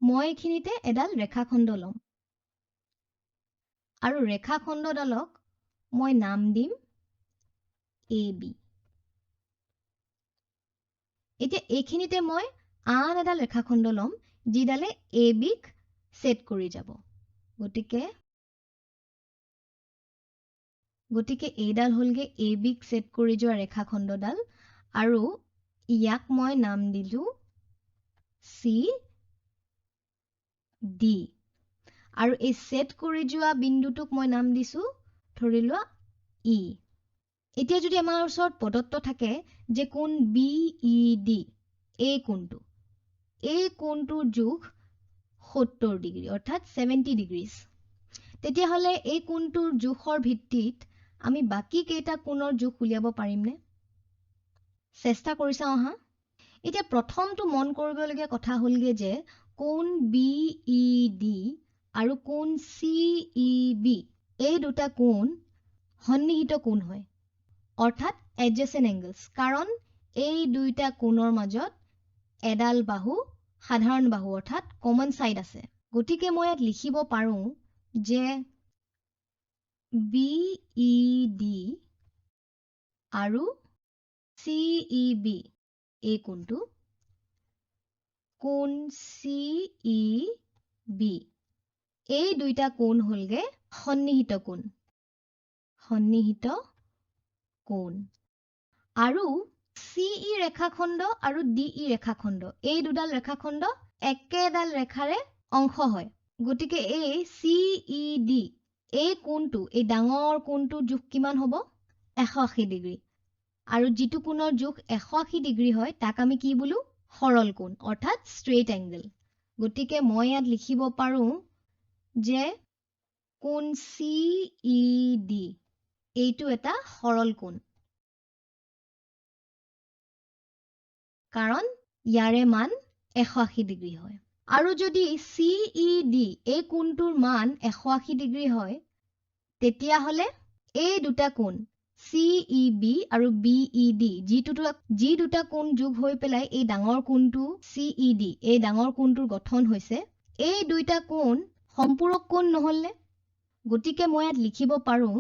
মই এইখিনিতে এডাল ৰেখাখণ্ড ল'ম আৰু ৰেখাখণ্ডডালক মই নাম দিম AB এতিয়া এইখিনিতে মই আন এডাল ৰেখাখণ্ড ল'ম যিডালে ABক সেট কৰি যাব গতিকে এইডাল হ'লগে ABক সেট কৰি যোৱা ৰেখাখণ্ডডাল আৰু ইয়াক মই নাম দিলো CD আৰু এই সেট কৰি যোৱা বিন্দুটোক মই নাম দিছো ধৰি লোৱা E এতিয়া যদি আমাৰ ওচৰত প্ৰদত্ত থাকে যে কোণ BED এই কোণটোৰ জোখ 70 ডিগ্ৰী অৰ্থাৎ 70 ডিগ্ৰীজ তেতিয়া হলে এই কোণটোৰ জোখৰ ভিত্তিত আমি বাকি কেইটা কোণৰ জোখ উলিয়াব পাৰিমনে চেষ্টা কৰি চাওঁ হা এতিয়া প্ৰথমটো মন কৰিবলগীয়া কথা হ'লগে যে কোণ BED আৰু কোণ CEB এই দুটা কোণ সন্নিহিত কোণ হয় অৰ্থাৎ adjacent angles কাৰণ এই দুইটা কোণৰ মাজত এডাল বাহু সাধাৰণ বাহু অৰ্থাৎ common side আছে গতিকে মই ইয়াত লিখিব পাৰো যে BED আৰু CEB এই কোণটো কোণ CEB এই দুইটা কোণ হ'লগে সন্নিহিত কোণ আৰু CE ৰেখাখণ্ড আৰু DE ৰেখাখণ্ড এই দুডাল ৰেখাখণ্ড একেডাল ৰেখাৰে অংশ হয় গতিকে এই CED এই কোণটো এই ডাঙৰ কোণটোৰ জোখ কিমান হ'ব 180 ডিগ্ৰী আৰু যিটো কোণৰ জোখ 180 ডিগ্ৰী হয় তাক আমি কি বোলো সৰল কোণ অৰ্থাৎ straight angle গতিকে মই ইয়াত লিখিব পাৰো যে কোণ CED এইটো এটা সৰল কোণ কাৰণ ইয়াৰে মান 180 ডিগ্ৰী হয় আৰু যদি CED এই কোণটোৰ মান 180 ডিগ্ৰী হয় তেতিয়া হলে এই দুটা কোণ CEB আৰু BED যি দুটা কোণ যোগ হৈ পেলাই এই ডাঙৰ কোণটো CED এই ডাঙৰ কোণটোৰ গঠন হৈছে এই দুইটা কোণ সম্পূৰক কোণ নহলনে গতিকে মই ইয়াত লিখিব পাৰো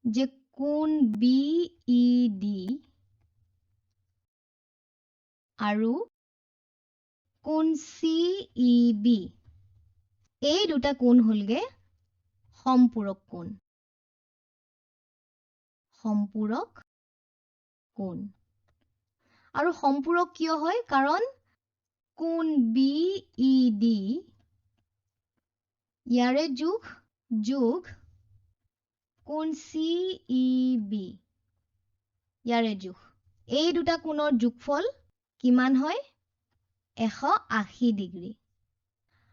যে কোণ BED আৰু কোণ CEB এই দুটা কোণ হ'লগে সম্পূৰক কোণ আৰু সম্পূৰক কিয় হয় কাৰণ কোণ BED ইয়াৰে যোগ কোণ CEB ইয়াৰে যোগ এই দুটা কোণৰ যোগফল কিমান হয় 180 ডিগ্ৰী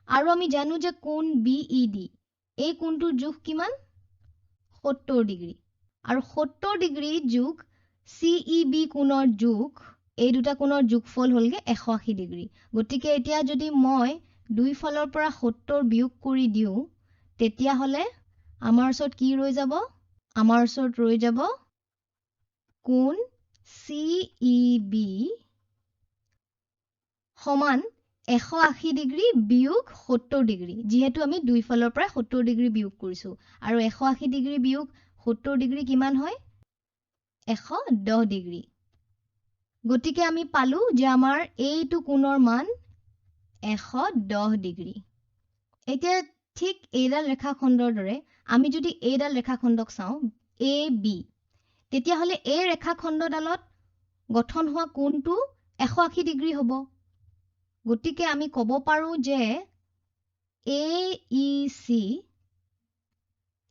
আৰু আমি জানো যে কোণ BED এই কোণটোৰ যোগ কিমান 70 ডিগ্ৰী আৰু 70 ডিগ্ৰী যোগ CEB কোণৰ যোগ এই দুটা কোণৰ যোগফল হ'লগে 180 ডিগ্ৰী গতিকে এতিয়া যদি মই দুই ফালৰ পৰা 70 বিয়োগ কৰি দিও তেতিয়া হলে আমাৰ ওচৰত কি ৰৈ যাব আমাৰ ওচৰত ৰৈ যাব কোণ CEB সমান 180 ডিগ্ৰী বিয়োগ 70 ডিগ্ৰী যিহেতু আমি দুই ফালৰ পৰা 70 ডিগ্ৰী বিয়োগ কৰিছো আৰু 180 ডিগ্ৰী বিয়োগ 70 ডিগ্ৰী কিমান হয় 110 ডিগ্ৰী গতিকে আমি পালো যে আমাৰ এইটো কোণৰ মান 110 ডিগ্ৰী এতিয়া ঠিক এইডাল ৰেখাখণ্ডৰ দৰে আমি যদি এইডাল ৰেখাখণ্ডক চাওঁ AB তেতিয়া হলে এই ৰেখাখণ্ডডালত গঠন হোৱা কোণটো 180 ডিগ্ৰী হ'ব গতিকে আমি ক'ব পাৰো যে AEC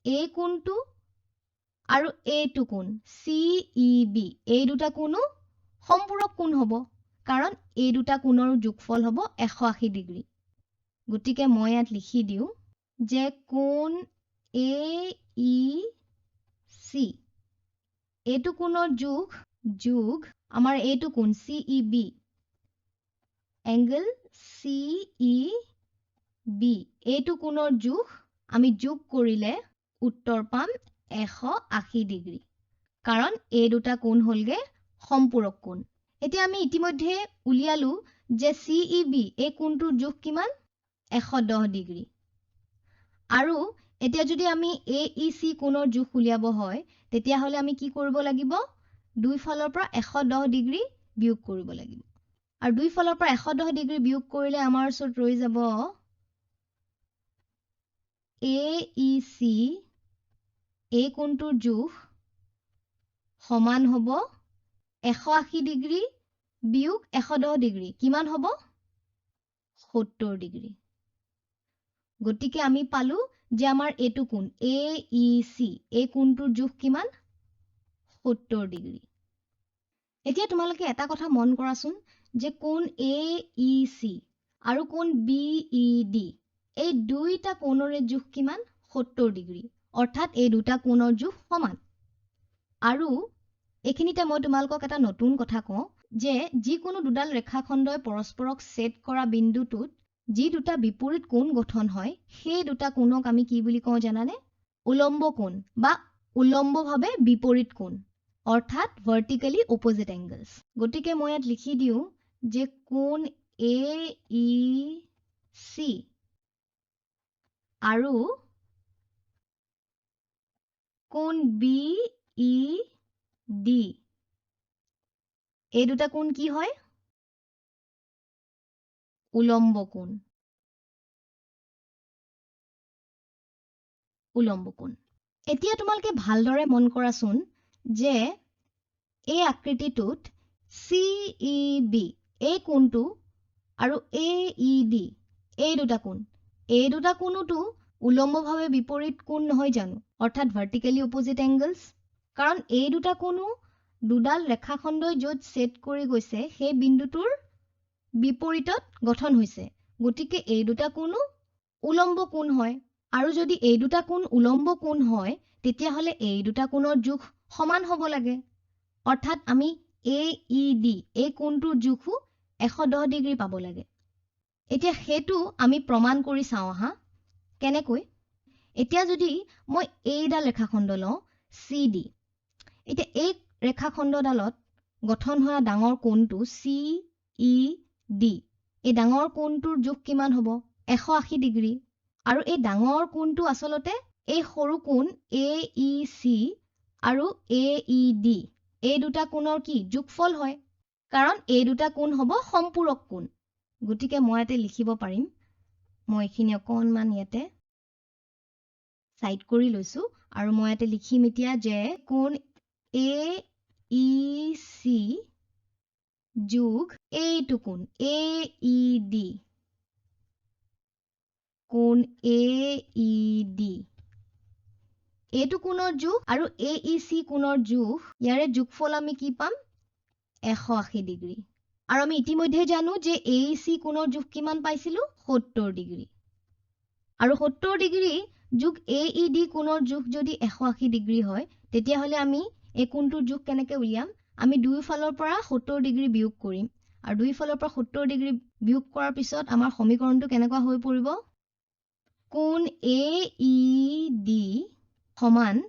এই কোণটো আৰু এইটো কোণ CEB এই দুটা কোণো সম্পূৰক কোণ হ'ব কাৰণ এই দুটা কোণৰ যোগফল হ'ব 180 ডিগ্ৰী গতিকে মই ইয়াত লিখি দিও যে কোণ AEC এইটো কোণৰ যোগ আমাৰ এইটো কোণ CEB angle CEB এইটো কোণৰ যোগ আমি যোগ কৰিলে উত্তৰ পাম 180 ডিগ্ৰী কাৰণ এই দুটা কোণ হ'লগে সম্পূৰক কোণ এতিয়া আমি ইতিমধ্যে উলিয়ালো যে CEB এই কোণটোৰ যোগ কিমান 110 ডিগ্ৰী আৰু এতিয়া যদি আমি AEC কোণৰ জোখ উলিয়াব হয় তেতিয়াহ'লে আমি কি কৰিব লাগিব দুই ফালৰ পৰা 110 ডিগ্ৰী বিয়োগ কৰিব লাগিব আৰু দুই ফালৰ পৰা 110 ডিগ্ৰী বিয়োগ কৰিলে আমাৰ ওচৰত ৰৈ যাব AEC এই কোণটোৰ জোখ সমান হ'ব 180 ডিগ্ৰী বিয়োগ 110 ডিগ্ৰী কিমান হ'ব 70 ডিগ্ৰী গতিকে আমি পালো যে আমাৰ এটো কোণ AEC এই কোণটোৰ জোখ কিমান 70 ডিগ্ৰী এতিয়া তোমালোকে এটা কথা মন কৰাচোন যে কোণ AEC আৰু কোণ BED এই দুইটা কোণৰে জোখ কিমান 70 ডিগ্ৰী অৰ্থাৎ এই দুটা কোণৰ জোখ সমান আৰু এখিনিতে মই তোমালোকক এটা নতুন কথা কওঁ যে যিকোনো দুডাল ৰেখাখণ্ডই পৰস্পৰক ছেদ কৰা বিন্দুটোত যি দুটা বিপৰীত কোণ গঠন হয় সেই দুটা কোণক আমি কি বুলি কওঁ জানানে উলম্ব কোণ বা উলম্বভাৱে বিপৰীত কোণ অৰ্থাৎ ভাৰ্টিক্যালি অপোজিট এংগলছ গতিকে মই ইয়াত লিখি দিওঁ যে কোণ AEC আৰু কোণ BED এই দুটা কোণ কি হয় উলম্ব কোণ এতিয়া তোমালোকে ভালদৰে মন কৰাচোন যে এই আকৃতিটোত CEB এই কোণটো আৰু AED এই দুটা কোণোটো উলম্বভাৱে বিপৰীত কোণ নহয় জানো অৰ্থাৎ ভাৰ্টিক্যালি অপোজিট এংগলছ কাৰণ এই দুটা কোণো দুডাল ৰেখাখণ্ডই য'ত ছেদ কৰি গৈছে সেই বিন্দুটোৰ বিপৰীতত গঠন হৈছে গতিকে এই দুটা কোণো উলম্ব কোণ হয় আৰু যদি এই দুটা কোণ উলম্ব কোণ হয় তেতিয়াহ'লে এই দুটা কোণৰ জোখ সমান হ'ব লাগে অৰ্থাৎ আমি AED এই কোণটোৰ জোখো 110 ডিগ্ৰী পাব লাগে এতিয়া হেতু আমি প্ৰমাণ কৰি চাওঁ হা কেনেকৈ এতিয়া যদি মই এইডাল ৰেখাখণ্ড লওঁ CD এতিয়া এই ৰেখাখণ্ডডালত গঠন হোৱা ডাঙৰ কোণটো CED এই ডাঙৰ কোণটোৰ জোখ কিমান হ'ব 180 ডিগ্ৰী আৰু এই ডাঙৰ কোণটো আসলতে এই সৰু কোণ AEC আৰু AED এই দুটা কোণৰ কি যোগফল হয় কাৰণ এই দুটা কোণ হ'ব সম্পূৰক কোণ গতিকে মই ইয়াতে লিখিব পাৰিম মই এখিনি অকণমান ইয়াতে সাইড কৰি লৈছো আৰু মই ইয়াতে লিখিম এতিয়া যে কোণ AEC যোগ এইটো কোণ AED কোণ AED এইটো কোণৰ জোখ আৰু AEC কোণৰ জোখ ইয়াৰে যোগফল আমি কি পাম 180 ডিগ্ৰী আৰু আমি ইতিমধ্যে জানো যে AEC কোণৰ জোখ কিমান পাইছিলো 70 ডিগ্ৰী আৰু 70 ডিগ্ৰী যোগ AED কোণৰ জোখ যদি 180 ডিগ্ৰী হয় তেতিয়াহ'লে আমি এই কোণটোৰ জোখ কেনেকৈ উলিয়াম আমি দুই ফালৰ পৰা 70 ডিগ্ৰী বিয়োগ কৰিম আৰু দুই ফালৰ পৰা 70 ডিগ্ৰী বিয়োগ কৰাৰ পিছত আমাৰ সমীকৰণটো কেনেকুৱা হৈ পৰিব কোণ AED সমান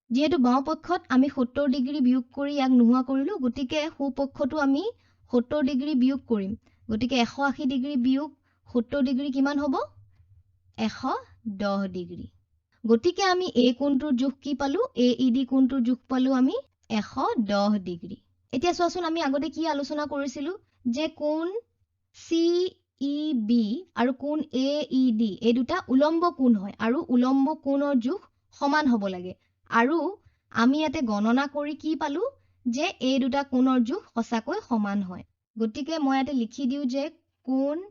যেহেতু বাওঁ পক্ষত আমি 70 ডিগ্ৰী বিয়োগ কৰি ইয়াক নোহোৱা কৰিলো গতিকে সোঁ পক্ষটো আমি 70 ডিগ্ৰী বিয়োগ কৰিম গতিকে 180 ডিগ্ৰী বিয়োগ 70 ডিগ্ৰী কিমান হ'ব 110 ডিগ্ৰী গতিকে আমি এই কোণটোৰ জোখ কি পালো AED কোণটোৰ জোখ পালো আমি 110 ডিগ্ৰী এতিয়া চোৱাচোন আমি আগতে কি আলোচনা কৰিছিলো যে কোণ CEB আৰু কোণ AED এই দুটা উলম্ব কোণ হয় আৰু উলম্ব কোণৰ জোখ সমান হ'ব লাগে আৰু আমি ইয়াতে গণনা কৰি কি পালো যে এই দুটা কোণৰ জোখ সঁচাকৈ সমান হয় গতিকে মই ইয়াতে লিখি দিও যে কোণ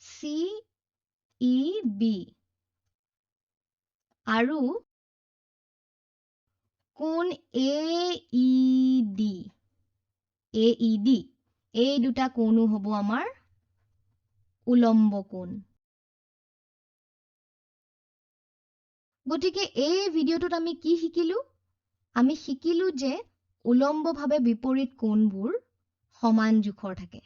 CEB আৰু কোণ AED এই দুটা কোণো হ'ব আমাৰ উলম্ব কোণ গতিকে এই ভিডিঅ'টোত আমি কি শিকিলো আমি শিকিলো যে উলম্বভাৱে বিপৰীত কোণবোৰ সমান জোখৰ থাকে